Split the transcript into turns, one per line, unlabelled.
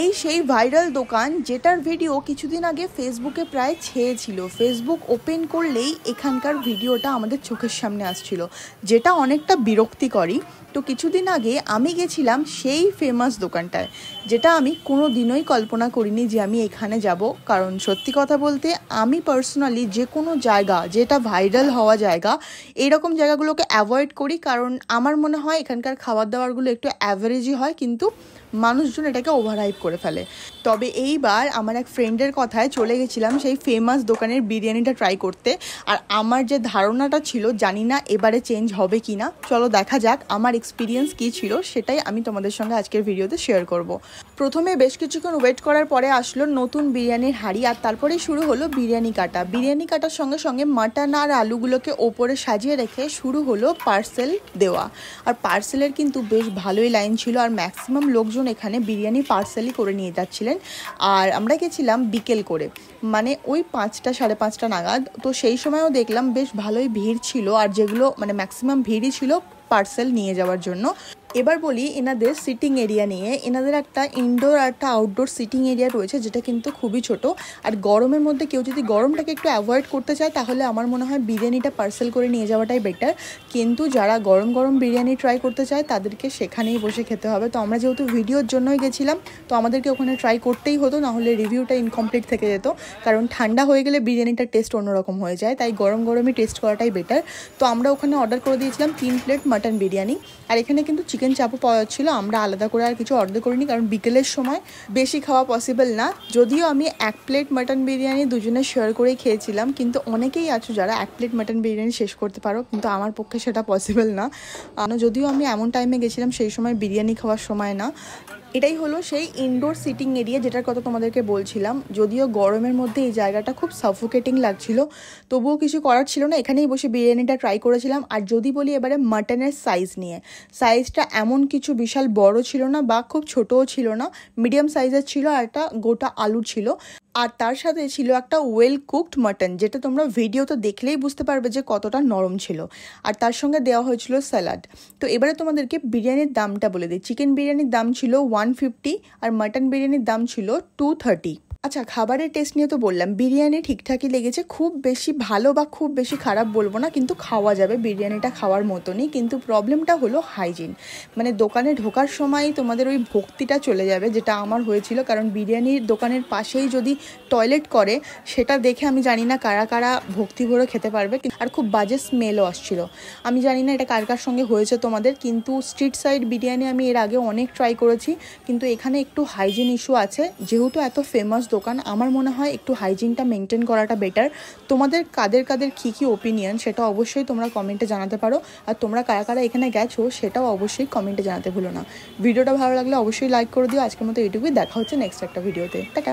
এই সেই ভাইরাল দোকান যেটার ভিডিও কিছুদিন আগে ফেসবুকে প্রায় ছেয়েছিল। ফেসবুক ওপেন করলেই এখানকার ভিডিওটা আমাদের চোখের সামনে আসছিল, যেটা অনেকটা বিরক্তিকরই। তো কিছুদিন আগে আমি গেছিলাম সেই ফেমাস দোকানটায়, যেটা আমি কোনো দিনই কল্পনা করিনি যে আমি এখানে যাব। কারণ সত্যি কথা বলতে আমি পার্সোনালি যে কোনো জায়গা যেটা ভাইরাল হওয়া জায়গা, এইরকম জায়গাগুলোকে অ্যাভয়েড করি। কারণ আমার মনে হয় এখানকার খাবার দাবারগুলো একটু অ্যাভারেজই হয়, কিন্তু মানুষজন এটাকে ওভারহাইপ করে ফেলে। তবে এইবার আমার এক ফ্রেন্ডের কথায় চলে গেছিলাম সেই ফেমাস দোকানের বিরিয়ানিটা ট্রাই করতে। আর আমার যে ধারণাটা ছিল, জানি না এবারে চেঞ্জ হবে কি না, চলো দেখা যাক আমার এক্সপিরিয়েন্স কী ছিল, সেটাই আমি তোমাদের সঙ্গে আজকের ভিডিওতে শেয়ার করব। প্রথমে বেশ কিছুক্ষণ ওয়েট করার পরে আসলো নতুন বিরিয়ানির হাঁড়ি, আর তারপরেই শুরু হলো বিরিয়ানি কাটা। বিরিয়ানি কাটার সঙ্গে সঙ্গে মাটন আর আলুগুলোকে ওপরে সাজিয়ে রেখে শুরু হলো পার্সেল দেওয়া। আর পার্সেলের কিন্তু বেশ ভালোই লাইন ছিল, আর ম্যাক্সিমাম লোকজন এখানে বিরিয়ানি পার্সেলই করে নিয়ে যাচ্ছিলেন। আর আমরা গেছিলাম বিকেল করে, মানে ওই 5টা সাড়ে 5টা নাগাদ। তো সেই সময়ও দেখলাম বেশ ভালোই ভিড় ছিল, আর যেগুলো মানে ম্যাক্সিমাম ভিড়ই ছিল পার্সেল নিয়ে যাওয়ার জন্য। এবার বলি এনাদের সিটিং এরিয়া নিয়ে। এনাদের একটা ইনডোর আর একটা আউটডোর সিটিং এরিয়া রয়েছে, যেটা কিন্তু খুবই ছোট। আর গরমের মধ্যে কেউ যদি গরমটাকে একটু অ্যাভয়েড করতে চায়, তাহলে আমার মনে হয় বিরিয়ানিটা পার্সেল করে নিয়ে যাওয়াটাই বেটার। কিন্তু যারা গরম গরম বিরিয়ানি ট্রাই করতে চায়, তাদেরকে সেখানেই বসে খেতে হবে। তো আমরা যেহেতু ভিডিওর জন্যই গেছিলাম, তো আমাদেরকে ওখানে ট্রাই করতেই হতো, নাহলে রিভিউটা ইনকমপ্লিট থেকে যেত। কারণ ঠান্ডা হয়ে গেলে বিরিয়ানিটার টেস্ট অন্যরকম হয়ে যায়, তাই গরম গরমই টেস্ট করাটাই বেটার। তো আমরা ওখানে অর্ডার করে দিয়েছিলাম 3 প্লেট মাটন বিরিয়ানি। আর এখানে কিন্তু চিকেন চাপও পাওয়া যাচ্ছিলো। আমরা আলাদা করে আর কিছু অর্ডার করিনি, কারণ বিকেলের সময় বেশি খাওয়া পসিবল না। যদিও আমি 1 প্লেট মাটন বিরিয়ানি দুজনে শেয়ার করেই খেয়েছিলাম, কিন্তু অনেকেই আছো যারা 1 প্লেট মাটন বিরিয়ানি শেষ করতে পারো, কিন্তু আমার পক্ষে সেটা পসিবল না। যদিও আমি এমন টাইমে গেছিলাম সেই সময় বিরিয়ানি খাওয়ার সময় না। এটাই হলো সেই ইনডোর সিটিং এরিয়া যেটার কথা তোমাদেরকে বলছিলাম। যদিও গরমের মধ্যে এই জায়গাটা খুব সাফোকেটিং লাগছিল, তবুও কিছু করার ছিল না, এখানেই বসে বিরিয়ানিটা ট্রাই করেছিলাম। আর যদি বলি এবারে মাটনের সাইজ নিয়ে, সাইজটা এমন কিছু বিশাল বড় ছিল না বা খুব ছোটও ছিল না, মিডিয়াম সাইজের ছিল। আর একটা গোটা আলু ছিল, আর তার সাথে ছিল একটা ওয়েল কুকড মাটন, যেটা তোমরা ভিডিওতে দেখলেই বুঝতে পারবে যে কতটা নরম ছিল। আর তার সঙ্গে দেওয়া হয়েছিল স্যালাড। তো এবারে তোমাদেরকে বিরিয়ানির দামটা বলে দিই। চিকেন বিরিয়ানির দাম ছিল 150, আর মাটন বিরিয়ানির দাম ছিল 230। আচ্ছা, খাবারের টেস্ট নিয়ে তো বললাম, বিরিয়ানি ঠিকঠাকই লেগেছে, খুব বেশি ভালো বা খুব বেশি খারাপ বলবো না, কিন্তু খাওয়া যাবে, বিরিয়ানিটা খাওয়ার মতনই। কিন্তু প্রবলেমটা হলো হাইজিন। মানে দোকানে ঢোকার সময় তোমাদের ওই ভক্তিটা চলে যাবে, যেটা আমার হয়েছিল। কারণ বিরিয়ানির দোকানের পাশেই যদি টয়লেট করে, সেটা দেখে আমি জানি না কারা কারা ভক্তি ভরে খেতে পারবে। আর খুব বাজে স্মেলও আসছিল। আমি জানি না এটা কার কার সঙ্গে হয়েছে তোমাদের, কিন্তু স্ট্রিট সাইড বিরিয়ানি আমি এর আগে অনেক ট্রাই করেছি, কিন্তু এখানে একটু হাইজিন ইস্যু আছে। যেহেতু এত ফেমাস দোকান, আমার মনে হয় একটু হাইজিনটা মেনটেন করাটা বেটার। তোমাদের কাদের কাদের কী ওপিনিয়ন, সেটা অবশ্যই তোমরা কমেন্টে জানাতে পারো। আর তোমরা কারা কারা এখানে গেছো, সেটাও অবশ্যই কমেন্টে জানাতে ভুলো না। ভিডিওটা ভালো লাগলে অবশ্যই লাইক করে দিও। আজকের মতো এইটুকুই, দেখা হচ্ছে নেক্সট একটা ভিডিওতে। টাটা।